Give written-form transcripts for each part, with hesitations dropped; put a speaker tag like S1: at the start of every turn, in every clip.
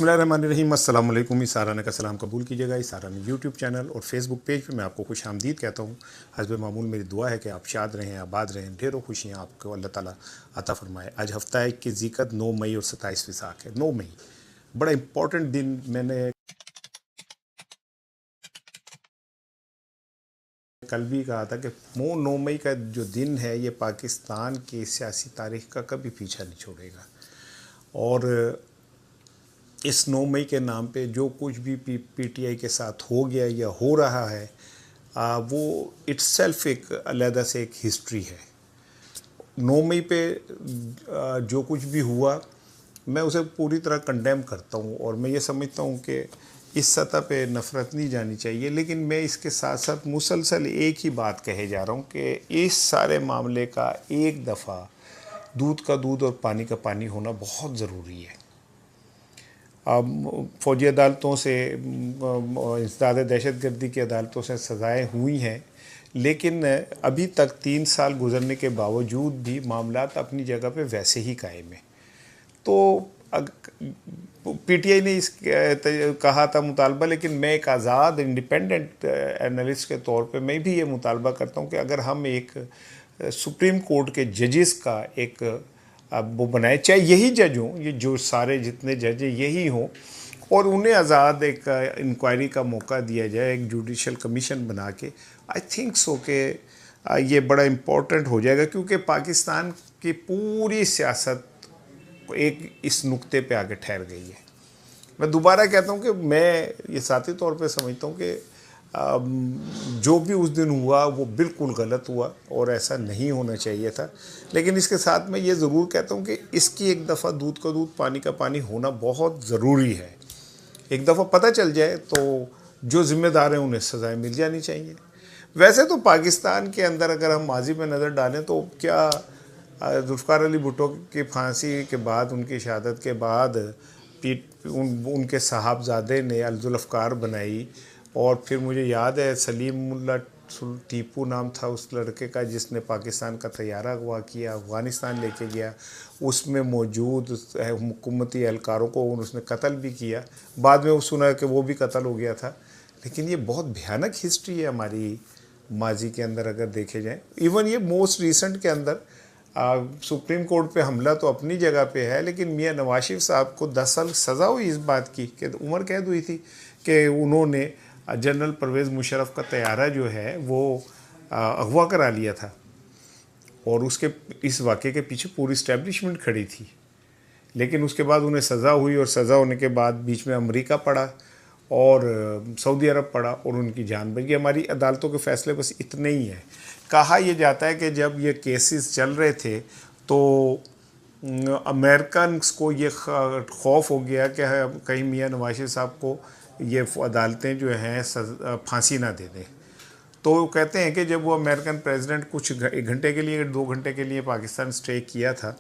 S1: बिस्मिल्लाहिर्रहमानिर्रहीम। अस्सलाम वालेकुम। इसाराना का सलाम कबूल कीजिएगा। इसाराना यूट्यूब चैनल और फेसबुक पेज पे मैं आपको खुश आमदीद कहता हूँ। हस्ब मामूल मेरी दुआ है कि आप शाद रहें, आबाद रहें, ढेरों खुशियाँ आपको अल्लाह ताला अता फरमाए। आज हफ्ता है कि ज़िकत 9 मई और 27 विसाख है। 9 मई बड़ा इम्पोर्टेंट दिन। मैंने कल भी कहा था कि 9 मई का जो दिन है ये पाकिस्तान की सियासी तारीख का कभी पीछा नहीं छोड़ेगा। और इस 9 मई के नाम पे जो कुछ भी पीटीआई के साथ हो गया या हो रहा है वो इट्सेल्फ एक अलहदा से एक हिस्ट्री है। 9 मई पे जो कुछ भी हुआ मैं उसे पूरी तरह कंडेम करता हूँ और मैं ये समझता हूँ कि इस सतह पे नफ़रत नहीं जानी चाहिए। लेकिन मैं इसके साथ साथ मुसलसल एक ही बात कहे जा रहा हूँ कि इस सारे मामले का एक दफ़ा दूध का दूध और पानी का पानी होना बहुत ज़रूरी है। अब फ़ौजी अदालतों से इंसदाद दहशतगर्दी की अदालतों से सज़ाएँ हुई हैं, लेकिन अभी तक 3 साल गुजरने के बावजूद भी मामलात अपनी जगह पे वैसे ही कायम हैं। तो पीटीआई ने इस कहा था मुतालबा, लेकिन मैं एक आज़ाद इंडिपेंडेंट एनालिस्ट के तौर पे मैं भी ये मुतालबा करता हूँ कि अगर हम एक सुप्रीम कोर्ट के जजेस का एक अब वो बनाए, चाहे यही जज हों, ये जो सारे जितने जज हैं यही हों, और उन्हें आज़ाद एक इंक्वायरी का मौका दिया जाए, एक जुडिशल कमीशन बना के। आई थिंक सो कि ये बड़ा इम्पोर्टेंट हो जाएगा, क्योंकि पाकिस्तान की पूरी सियासत एक इस नुक्ते पे आके ठहर गई है। मैं दोबारा कहता हूँ कि मैं ये साथी तौर पे समझता हूँ कि जो भी उस दिन हुआ वो बिल्कुल गलत हुआ और ऐसा नहीं होना चाहिए था। लेकिन इसके साथ मैं ये ज़रूर कहता हूँ कि इसकी एक दफ़ा दूध का दूध पानी का पानी होना बहुत ज़रूरी है। एक दफ़ा पता चल जाए तो जो ज़िम्मेदार हैं उन्हें सज़ाएँ मिल जानी चाहिए। वैसे तो पाकिस्तान के अंदर अगर हम माजी में नज़र डालें तो क्या जुल्फ़िकार अली भुट्टो की फांसी के बाद, उनकी शहादत के बाद उनके साहबजादे ने जुल्फ़िकार बनाई, और फिर मुझे याद है सलीमुल्लाह टीपू नाम था उस लड़के का जिसने पाकिस्तान का तैयारा अगवा किया, अफ़गानिस्तान लेके गया, उसमें मौजूद हुकूमती एहलकारों को उसने कत्ल भी किया। बाद में वो सुना कि वो भी कत्ल हो गया था। लेकिन ये बहुत भयानक हिस्ट्री है हमारी माजी के अंदर अगर देखे जाए। इवन ये मोस्ट रिसेंट के अंदर सुप्रीम कोर्ट पे हमला तो अपनी जगह पे है, लेकिन मियां नवाज शरीफ साहब को 10 साल सज़ा हुई इस बात की कि उम्र कैद हुई थी कि उन्होंने जनरल परवेज़ मुशर्रफ का तैयारा जो है वो अगवा करा लिया था, और उसके इस वाक़े के पीछे पूरी इस्टेब्लिशमेंट खड़ी थी। लेकिन उसके बाद उन्हें सज़ा हुई, और सज़ा होने के बाद बीच में अमेरिका पड़ा और सऊदी अरब पड़ा और उनकी जान बच गई। हमारी अदालतों के फ़ैसले बस इतने ही हैं। कहा यह जाता है कि जब ये केसेस चल रहे थे तो अमेरिकन को ये खौफ हो गया कि कहीं मियां नवाज शरीफ साहब को ये अदालतें जो हैं फांसी ना दे दें। तो कहते हैं कि जब वो अमेरिकन प्रेसिडेंट कुछ 1 घंटे के लिए 2 घंटे के लिए पाकिस्तान स्टे किया था,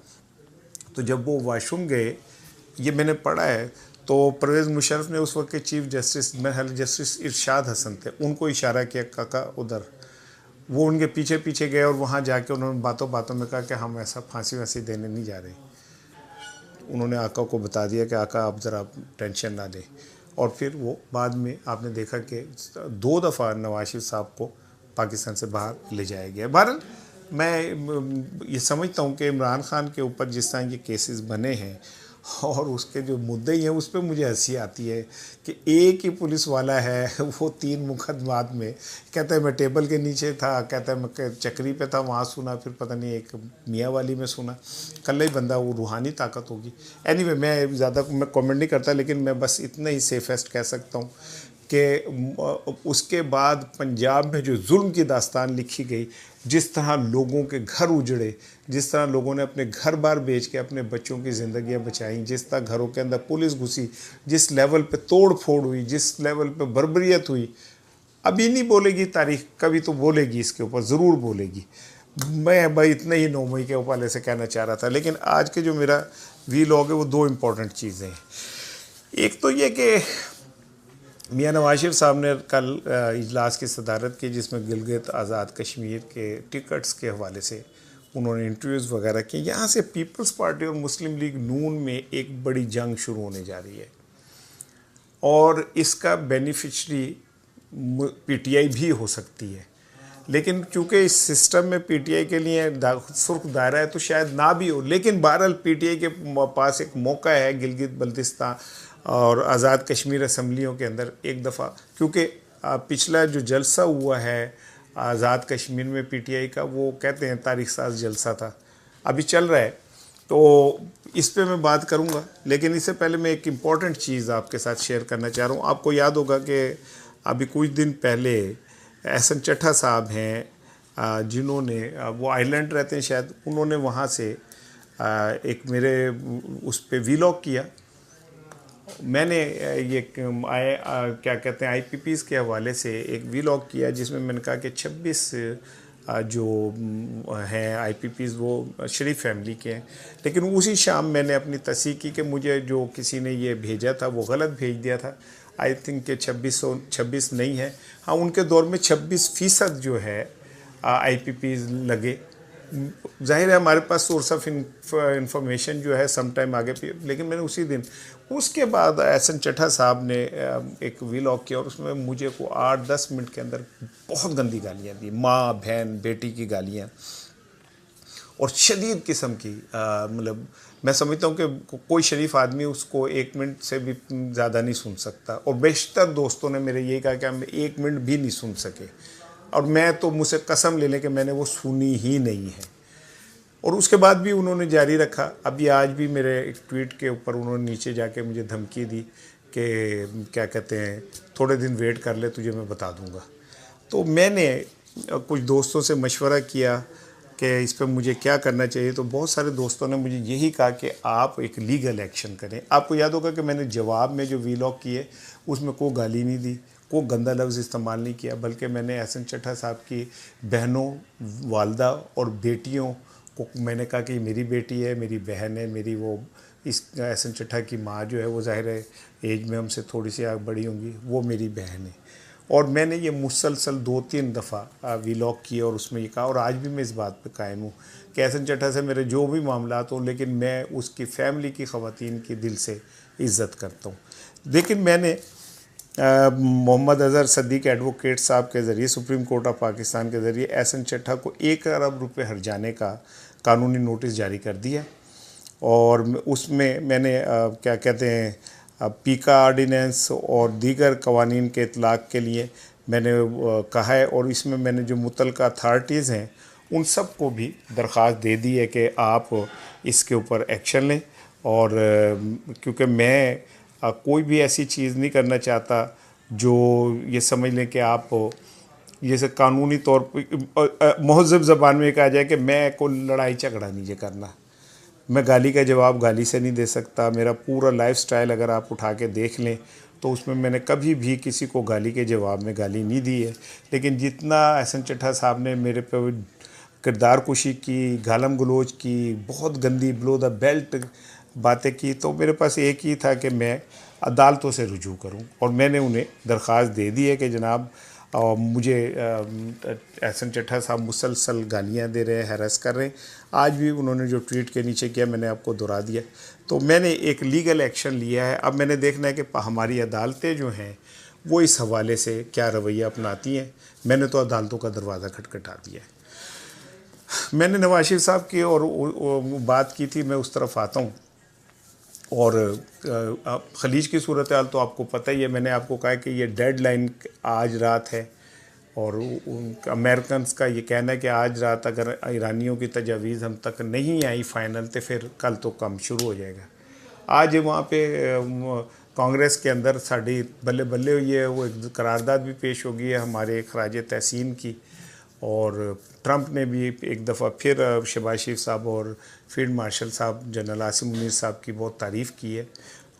S1: तो जब वो वाशरूम गए, ये मैंने पढ़ा है, तो परवेज़ मुशर्रफ ने उस वक्त के चीफ जस्टिस जस्टिस इरशाद हसन थे, उनको इशारा किया काका उधर। वो उनके पीछे पीछे गए और वहाँ जाके उन्होंने बातों बातों में कहा कि हम ऐसा फांसी वांसी देने नहीं जा रहे। उन्होंने आका को बता दिया कि आका आप ज़रा टेंशन ना लें। और फिर वो बाद में आपने देखा कि 2 दफ़ा नवाज शरीफ साहब को पाकिस्तान से बाहर ले जाया गया। बहरहाल मैं ये समझता हूँ कि इमरान खान के ऊपर जिस तरह ये केसेस बने हैं और उसके जो मुद्दे हैं उस पर मुझे हंसी आती है कि एक ही पुलिस वाला है, वो 3 मुकदमात में कहता है मैं टेबल के नीचे था, कहता है मैं चक्री पे था वहाँ सुना, फिर पता नहीं एक मियाँ वाली में सुना। कल ही बंदा वो रूहानी ताकत होगी। एनीवे मैं ज़्यादा मैं कमेंट नहीं करता, लेकिन मैं बस इतना ही सेफेस्ट कह सकता हूँ कि उसके बाद पंजाब में जो जुल्म की दास्तान लिखी गई, जिस तरह लोगों के घर उजड़े, जिस तरह लोगों ने अपने घर बार बेच के अपने बच्चों की ज़िंदगियां बचाई, जिस तरह घरों के अंदर पुलिस घुसी, जिस लेवल पे तोड़ फोड़ हुई, जिस लेवल पे बर्बरियत हुई, अभी नहीं बोलेगी तारीख, कभी तो बोलेगी, इसके ऊपर ज़रूर बोलेगी। मैं भाई इतने ही 9 मई के हवाले से कहना चाह रहा था। लेकिन आज के जो मेरा वीलॉग है वो 2 इम्पॉर्टेंट चीज़ें हैं। एक तो ये कि मियां नवाज शरीफ साहब ने कल इजलास की सदारत की, जिसमें गिलगित आज़ाद कश्मीर के टिकट्स के हवाले से उन्होंने इंटरव्यूज़ वगैरह किए। यहाँ से पीपल्स पार्टी और मुस्लिम लीग नून में एक बड़ी जंग शुरू होने जा रही है। और इसका बेनिफिशरी पीटीआई भी हो सकती है। लेकिन चूंकि इस सिस्टम में पीटीआई के लिए सुर्ख दायरा है तो शायद ना भी हो, लेकिन बहरहाल पीटीआई के पास एक मौका है गिलगित बल्तिस्तान और आज़ाद कश्मीर असम्बलियों के अंदर एक दफ़ा, क्योंकि पिछला जो जलसा हुआ है आज़ाद कश्मीर में पीटीआई का, वो कहते हैं तारीख साज जलसा था, अभी चल रहा है, तो इस पे मैं बात करूंगा। लेकिन इससे पहले मैं एक इम्पॉर्टेंट चीज़ आपके साथ शेयर करना चाह रहा हूँ। आपको याद होगा कि अभी कुछ दिन पहले एहसन चट्टा साहब हैं जिन्होंने, वो आयरलैंड रहते हैं शायद, उन्होंने वहाँ से एक मेरे उस पे वीलॉग किया। मैंने ये क्या कहते हैं आईपीपीज़ के हवाले से एक वीलॉग किया जिसमें मैंने कहा कि 26 जो हैं आईपीपीज़ वो शरीफ फैमिली के हैं। लेकिन उसी शाम मैंने अपनी तस्दीक की कि मुझे जो किसी ने ये भेजा था वो गलत भेज दिया था। आई थिंक कि 26 नहीं है, हाँ उनके दौर में 26% जो है आईपीपीज़ लगे। जाहिर है हमारे पास सोर्स ऑफ इंफॉर्मेशन जो है सम टाइम आगे पे, लेकिन मैंने उसी दिन उसके बाद एहसन चट्टा साहब ने एक वीलॉग किया और उसमें मुझे को 8-10 मिनट के अंदर बहुत गंदी गालियाँ दी, माँ बहन बेटी की गालियाँ, और शदीद किस्म की मतलब मैं समझता हूँ कि कोई शरीफ आदमी उसको 1 मिनट से भी ज़्यादा नहीं सुन सकता। और बेशतर दोस्तों ने मेरे यही कहा कि हम 1 मिनट भी नहीं सुन सके, और मैं तो मुझसे कसम ले लें कि मैंने वो सुनी ही नहीं है। और उसके बाद भी उन्होंने जारी रखा। अभी आज भी मेरे एक ट्वीट के ऊपर उन्होंने नीचे जाके मुझे धमकी दी कि क्या कहते हैं थोड़े दिन वेट कर ले, तुझे मैं बता दूंगा। तो मैंने कुछ दोस्तों से मशवरा किया कि इस पर मुझे क्या करना चाहिए, तो बहुत सारे दोस्तों ने मुझे यही कहा कि आप एक लीगल एक्शन करें। आपको याद होगा कि मैंने जवाब में जो वीलॉग किए उसमें कोई गाली नहीं दी, कोई गंदा लफ्ज़ इस्तेमाल नहीं किया, बल्कि मैंने एहसन चट्टा साहब की बहनों, वालदा और बेटियों को मैंने कहा कि मेरी बेटी है, मेरी बहन है, मेरी वो इस एहसन चट्टा की माँ जो है वो ज़ाहिर है एज में हमसे थोड़ी सी आगे बड़ी होंगी, वो मेरी बहन है। और मैंने ये मुसलसल 2-3 दफ़ा वीलॉग किए और उसमें ये कहा, और आज भी मैं इस बात पे कायम हूँ कि एहसन चट्टा से मेरे जो भी मामलात हों, लेकिन मैं उसकी फ़ैमिली की ख़वातीन की दिल से इज़्ज़त करता हूँ। लेकिन मैंने मोहम्मद अज़हर सदीक एडवोकेट साहब के ज़रिए सुप्रीम कोर्ट ऑफ पाकिस्तान के ज़रिए एहसन चट्टा को 1 अरब रुपये हर्जाने का कानूनी नोटिस जारी कर दिया। और उसमें मैंने क्या कहते हैं पीका आर्डिनेंस और दीगर कवानीन के इतलाक़ के लिए मैंने कहा है, और इसमें मैंने जो मुतल्लिक़ा अथॉरिटीज़ हैं उन सब को भी दरख्वास्त दे दी है कि आप इसके ऊपर एक्शन लें। और क्योंकि मैं कोई भी ऐसी चीज़ नहीं करना चाहता जो ये समझ लें कि आप जैसे कानूनी तौर पर महज़ब ज़बान में कहा जाए कि मैं कोई लड़ाई झगड़ा नहीं करना, मैं गाली का जवाब गाली से नहीं दे सकता। मेरा पूरा लाइफस्टाइल अगर आप उठा के देख लें तो उसमें मैंने कभी भी किसी को गाली के जवाब में गाली नहीं दी है। लेकिन जितना एहसन चट्टा साहब ने मेरे पे किरदार कुशी की, गालम गलोच की, बहुत गंदी बिलो द बेल्ट बातें की, तो मेरे पास एक ही था कि मैं अदालतों से रुजू करूं। और मैंने उन्हें दरख्वास्त दे दी है कि जनाब मुझे एहसन चट्टा साहब मुसलसल गालियाँ दे रहे हैं, हैरेस कर रहे हैं। आज भी उन्होंने जो ट्वीट के नीचे किया मैंने आपको दोहरा दिया। तो मैंने एक लीगल एक्शन लिया है। अब मैंने देखना है कि हमारी अदालतें जो हैं वो इस हवाले से क्या रवैया अपनाती हैं। मैंने तो अदालतों का दरवाज़ा खटखटा दिया है। मैंने नवाज शरीफ साहब की और बात की थी, मैं उस तरफ आता हूँ। और ख़लीज की सूरत हाल तो आपको पता ही है। मैंने आपको कहा कि ये डेडलाइन आज रात है, और अमेरिकन का ये कहना है कि आज रात अगर ईरानियों की तजावीज़ हम तक नहीं आई फ़ाइनल तो फिर कल तो काम शुरू हो जाएगा। आज वहाँ पे कांग्रेस के अंदर साड़ी बल्ले बल्ले हुई है, वो एक करारदाद भी पेश हो गई है हमारे खराज तहसीन की। और ट्रंप ने भी एक दफ़ा फिर शहबाज शरीफ साहब और फील्ड मार्शल साहब जनरल आसिम मुनीर साहब की बहुत तारीफ़ की है,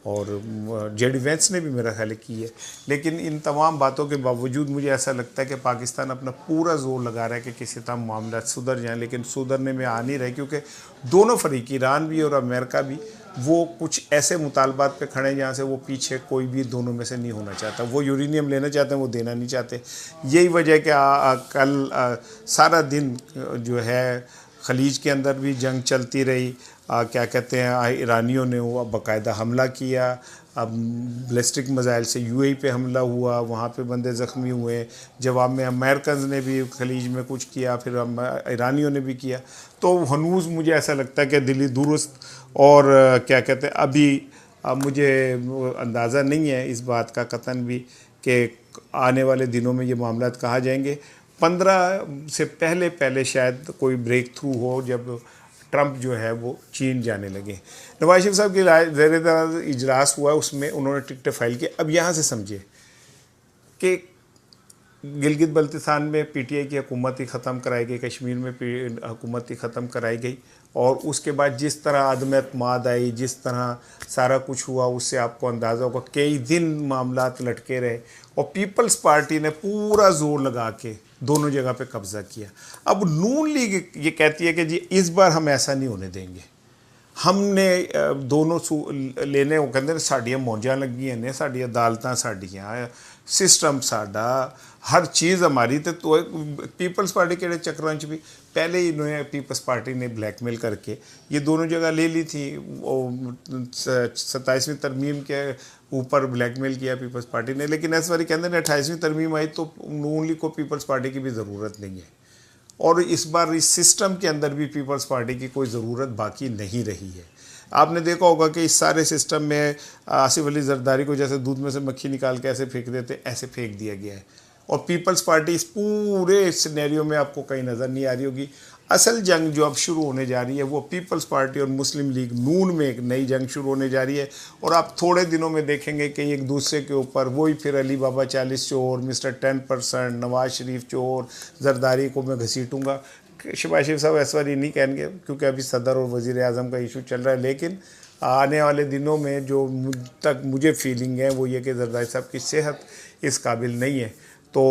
S1: और जेडी वेंस ने भी मेरा ख्याल की है। लेकिन इन तमाम बातों के बावजूद मुझे ऐसा लगता है कि पाकिस्तान अपना पूरा जोर लगा रहा है कि किसी तरह मामला सुधर जाएँ, लेकिन सुधरने में आ नहीं रहे, क्योंकि दोनों फरीक ईरान भी और अमेरिका भी वो कुछ ऐसे मुतालबात पे खड़े हैं जहाँ से वो पीछे कोई भी दोनों में से नहीं होना चाहता। वो यूरेनियम लेना चाहते हैं, वो देना नहीं चाहते। यही वजह है कि कल सारा दिन जो है ख़लीज के अंदर भी जंग चलती रही। क्या कहते हैं ईरानियों ने वो बाकायदा हमला किया, अब बैलिस्टिक मिसाइल से यूएई पे हमला हुआ, वहाँ पे बंदे ज़ख्मी हुए, जवाब में अमेरिकन ने भी खलीज में कुछ किया, फिर ईरानियों ने भी किया। तो हनूज़ मुझे ऐसा लगता है कि दिली दुरुस्त और क्या कहते हैं, अभी मुझे अंदाज़ा नहीं है इस बात का कतन भी कि आने वाले दिनों में ये मामलात कहाँ जाएंगे। 15 से पहले पहले शायद कोई ब्रेक थ्रू हो जब ट्रंप जो है वो चीन जाने लगे। नवाज शरीफ साहब की ज़ेर इजलास हुआ, उसमें उन्होंने टिकटें फाइल की। अब यहाँ से समझिए कि गिलगित बल्तिस्तान में पीटीआई की हुकूमत ही ख़त्म कराई गई, कश्मीर में हुकूमत ही ख़त्म कराई गई, और उसके बाद जिस तरह अदम एतमाद आई, जिस तरह सारा कुछ हुआ, उससे आपको अंदाज़ा होगा कई दिन मामलात लटके रहे और पीपल्स पार्टी ने पूरा जोर लगा के दोनों जगह पे कब्ज़ा किया। अब नून लीग ये कहती है कि जी इस बार हम ऐसा नहीं होने देंगे, हमने दोनों लेने, वो कहते हैं साड़ियाँ मौजां लगी ने, साड़ी अदालतां साड़ियाँ, सिस्टम साडा, हर चीज़ हमारी। तो पीपल्स पार्टी के चक्रां च भी पहले ही इन्होंने पीपल्स पार्टी ने ब्लैकमेल करके ये दोनों जगह ले ली थी। 27वीं तरमीम के ऊपर ब्लैकमेल किया पीपल्स पार्टी ने, लेकिन इस बार कहते हैं 28वीं तरमीम आई तो नून लीग को पीपल्स पार्टी की भी ज़रूरत नहीं है, और इस बार इस सिस्टम के अंदर भी पीपल्स पार्टी की कोई ज़रूरत बाकी नहीं रही है। आपने देखा होगा कि इस सारे सिस्टम में आसिफ अली जरदारी को जैसे दूध में से मक्खी निकाल के ऐसे फेंक देते, ऐसे फेंक दिया गया है, और पीपल्स पार्टी इस पूरे सिनेरियो में आपको कहीं नज़र नहीं आ रही होगी। असल जंग जो अब शुरू होने जा रही है वो पीपल्स पार्टी और मुस्लिम लीग नून में एक नई जंग शुरू होने जा रही है, और आप थोड़े दिनों में देखेंगे कि एक दूसरे के ऊपर वही फिर अली बाबा 40 चोर, मिस्टर 10%, नवाज शरीफ चोर, जरदारी को मैं घसीटूँगा। शहबाज शरीफ साहब इस बार ये नहीं कहेंगे क्योंकि अभी सदर और वज़ीर आज़म का इशू चल रहा है, लेकिन आने वाले दिनों में जो तक मुझे फीलिंग है वो ये कि जरदारी साहब की सेहत इस काबिल नहीं है। तो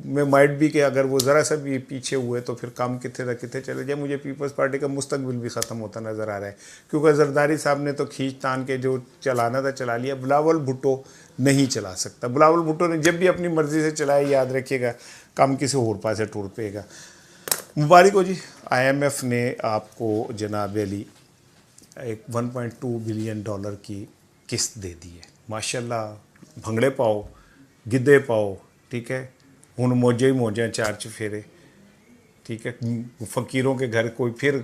S1: मैं माइट भी कि अगर वो ज़रा सा भी पीछे हुए तो फिर काम कितने चले जाए। मुझे पीपल्स पार्टी का मुस्तकबिल भी ख़त्म होता नज़र आ रहा है, क्योंकि जरदारी साहब ने तो खींच तान के जो चलाना था चला लिया। बिलावल भुट्टो नहीं चला सकता। बिलावल भुट्टो ने जब भी अपनी मर्ज़ी से चलाया, याद रखिएगा, काम किसी और पास से टूर पेगा। मुबारक हो जी, IMF ने आपको जनाब अली एक $1.2 बिलियन की किस्त दे दी है। माशाल्लाह, भंगड़े पाओ, गिद्धे पाओ, ठीक है, हुन मौजे ही मौजा चार चफेरे, ठीक है। फ़कीरों के घर कोई फिर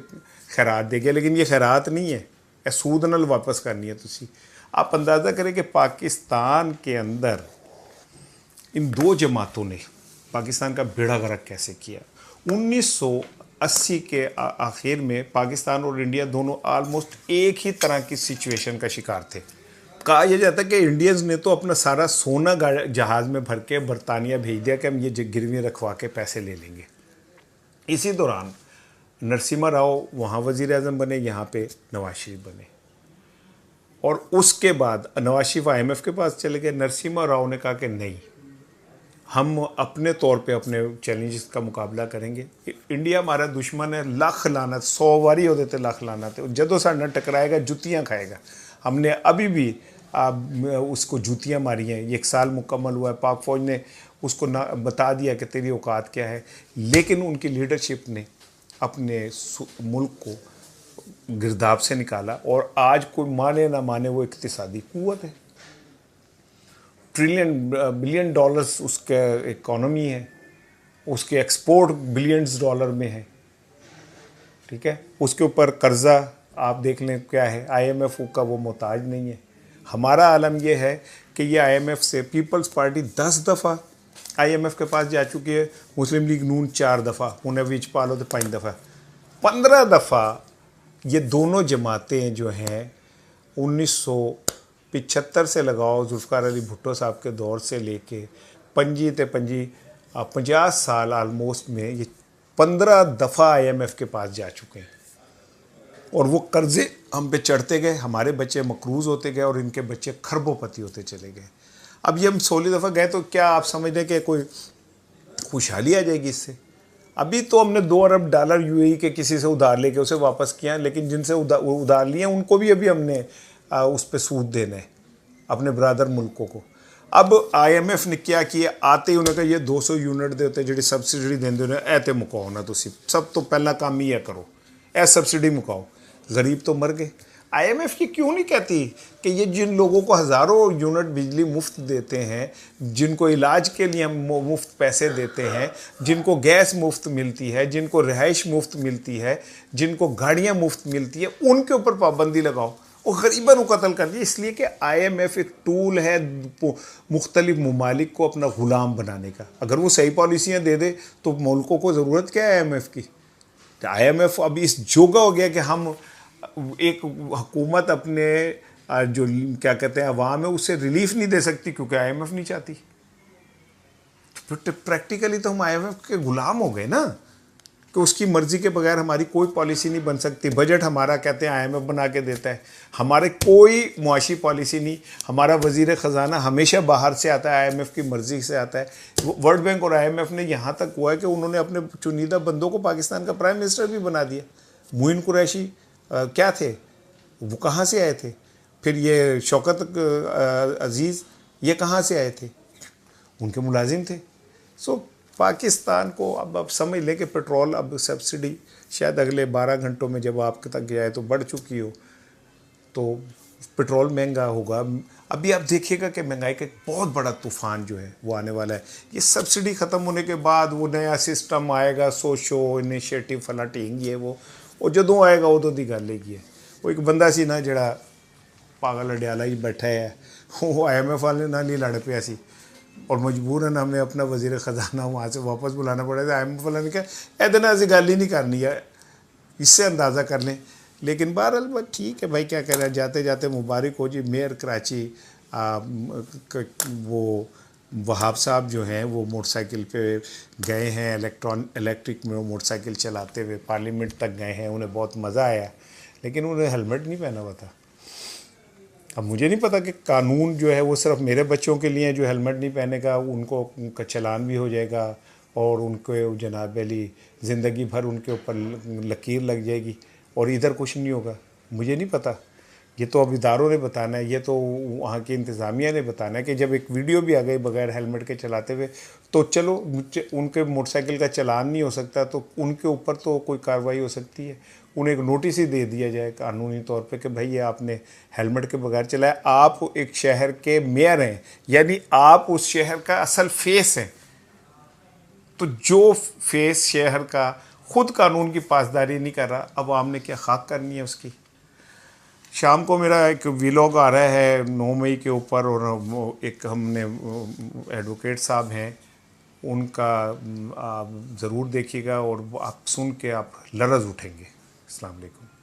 S1: खैरात दे गया, लेकिन ये खैरात नहीं है, यह सूद नाल वापस करनी है। तुसी आप अंदाज़ा करें कि पाकिस्तान के अंदर इन दो जमातों ने पाकिस्तान का बेड़ा गर्क कैसे किया। 1980 के आखिर में पाकिस्तान और इंडिया दोनों आलमोस्ट एक ही तरह की सिचुएशन का शिकार थे। कहा यह जाता है कि इंडियंस ने तो अपना सारा सोना जहाज़ में भर के बरतानिया भेज दिया कि हम ये गिरवी रखवा के पैसे ले लेंगे। इसी दौरान नरसिम्हा राव वहाँ वज़ीर आज़म बने, यहाँ पे नवाज शरीफ बने, और उसके बाद नवाज शरीफ IMF के पास चले गए। नरसिम्हा राव ने कहा कि नहीं, हम अपने तौर पे अपने चैलेंजेस का मुकाबला करेंगे। इंडिया हमारा दुश्मन है, लख लानत, 100 वारी होते थे लख लानत, जदों साढ़े नाल टकराएगा जुतियाँ खाएगा। हमने अभी भी उसको जूतियाँ मारी हैं। 1 साल मुकम्मल हुआ है, पाक फ़ौज ने उसको ना बता दिया कि तेरी औकात क्या है, लेकिन उनकी लीडरशिप ने अपने मुल्क को गिरदाब से निकाला, और आज कोई माने ना माने वो इक्तिसादी कुव्वत है। बिलियन डॉलर्स उसका इकॉनमी है, उसके एक्सपोर्ट बिलियंस डॉलर में है, ठीक है। उसके ऊपर कर्ज़ा आप देख लें क्या है, IMF का वो मोहताज नहीं है। हमारा आलम यह है कि ये IMF से पीपल्स पार्टी 10 दफ़ा IMF के पास जा चुकी है, मुस्लिम लीग नून 4 दफ़ा, उन्हें बीच पालो तो 5 दफ़ा, 15 दफ़ा ये दोनों जमातें जो हैं 1975 से लगाओ, जुल्फ़िकार अली भुट्टो साहब के दौर से लेके 50 साल आलमोस्ट में ये 15 दफ़ा IMF के पास जा चुके हैं, और वो कर्ज़े हम पे चढ़ते गए, हमारे बच्चे मकरूज़ होते गए और इनके बच्चे खरबोपति होते चले गए। अब ये हम 16 दफ़ा गए तो क्या आप समझ रहे कि कोई खुशहाली आ जाएगी इससे? अभी तो हमने $2 अरब UAE के किसी से उधार लेके उसे वापस किया, लेकिन जिनसे उधार लिए उनको भी अभी हमने उस पर सूद देना है अपने बरादर मुल्कों को। अब IMF ने क्या किया, आते ही उन्होंने कहा ये 200 यूनिट देते जी सब्सिडी देंगे उन्हें, ऐते मुकाओ ना, तुम सब तो पहला काम ही है करो, ऐ सब्सिडी मुकाओ। गरीब तो मर गए। आईएमएफ की क्यों नहीं कहती कि ये जिन लोगों को हज़ारों यूनिट बिजली मुफ्त देते हैं, जिनको इलाज के लिए हम मुफ्त पैसे देते हैं, जिनको गैस मुफ्त मिलती है, जिनको रिहाइश मुफ्त मिलती है, जिनको गाड़ियाँ मुफ्त मिलती है, उनके ऊपर पाबंदी लगाओ और गरीबन को कत्ल कर दिया। इसलिए कि आईएमएफ एक टूल है मुख्तलिफ ममालिक को अपना ग़ुलाम बनाने का। अगर वो सही पॉलिसियाँ दे दे तो मुल्कों को ज़रूरत क्या है आईएमएफ की। आईएमएफ अब इस जोगा हो गया कि हम एक हुकूमत अपने जो क्या कहते हैं अवाम है उससे रिलीफ नहीं दे सकती क्योंकि आईएमएफ नहीं चाहती। तो प्रैक्टिकली तो हम आईएमएफ के गुलाम हो गए ना, कि उसकी मर्जी के बगैर हमारी कोई पॉलिसी नहीं बन सकती। बजट हमारा कहते हैं आईएमएफ बना के देता है, हमारे कोई मुआशी पॉलिसी नहीं। हमारा वजीर ख़जाना हमेशा बाहर से आता है, आईएमएफ की मर्जी से आता है। वर्ल्ड बैंक और आईएमएफ ने यहाँ तक हुआ है कि उन्होंने अपने चुनिंदा बंदों को पाकिस्तान का प्राइम मिनिस्टर भी बना दिया। मोइन कुरैशी क्या थे, वो कहाँ से आए थे? फिर ये शौकत अजीज़ ये कहाँ से आए थे? उनके मुलाजिम थे। सो पाकिस्तान को अब समझ लें कि पेट्रोल अब सब्सिडी शायद अगले 12 घंटों में जब आपके तक जाए तो बढ़ चुकी हो, तो पेट्रोल महंगा होगा। अभी आप देखिएगा कि महंगाई का एक बहुत बड़ा तूफ़ान जो है वो आने वाला है। ये सब्सिडी ख़त्म होने के बाद वो नया सिस्टम आएगा, सोशो इनिशिएटिव फला टींग ये वो जदों आएगा उदों दी गल है। वो एक बंदा सी ना जिहड़ा पागल अडियाला ही बैठा है, वो आईएमएफ वाले नाल ही लड़ पिया सी और मजबूरन हमें अपना वजीर ख़जाना वहाँ से वापस बुलाना पड़ा था। आईएमएफ वाले ने कहा एदे नाल असीं गल ही नहीं करनी है, इससे अंदाज़ा कर लें। लेकिन बहरहाल बस ठीक है भाई, क्या कह रहा है, जाते जाते मुबारक हो जी। मेयर कराची वो वहाब साहब जो हैं वो मोटरसाइकिल पे गए हैं, इलेक्ट्रिक में मोटरसाइकिल चलाते हुए पार्लियामेंट तक गए हैं। उन्हें बहुत मज़ा आया, लेकिन उन्हें हेलमेट नहीं पहना हुआ था। अब मुझे नहीं पता कि कानून जो है वो सिर्फ मेरे बच्चों के लिए जो हेलमेट नहीं पहनेगा उनको उनका चालान भी हो जाएगा और उनको जनाब अली ज़िंदगी भर उनके ऊपर लकीर लग जाएगी और इधर कुछ नहीं होगा। मुझे नहीं पता, ये तो अब इदारों ने बताना है, ये तो वहाँ की इंतज़ामिया ने बताना है कि जब एक वीडियो भी आ गई बगैर हेलमेट के चलाते हुए तो चलो उनके मोटरसाइकिल का चालान नहीं हो सकता तो उनके ऊपर तो कोई कार्रवाई हो सकती है। उन्हें एक नोटिस ही दे दिया जाए कानूनी तौर पे कि भाई ये आपने हेलमेट के बगैर चलाया। आप एक शहर के मेयर हैं, यानी आप उस शहर का असल फेस हैं। तो जो फेस शहर का खुद कानून की पासदारी नहीं कर रहा, अब आपने क्या खाक करनी है उसकी। शाम को मेरा एक व्लॉग आ रहा है 9 मई के ऊपर और एक हमने एडवोकेट साहब हैं उनका आप ज़रूर देखिएगा और आप सुन के आप लरज़ उठेंगे। अस्सलाम वालेकुम।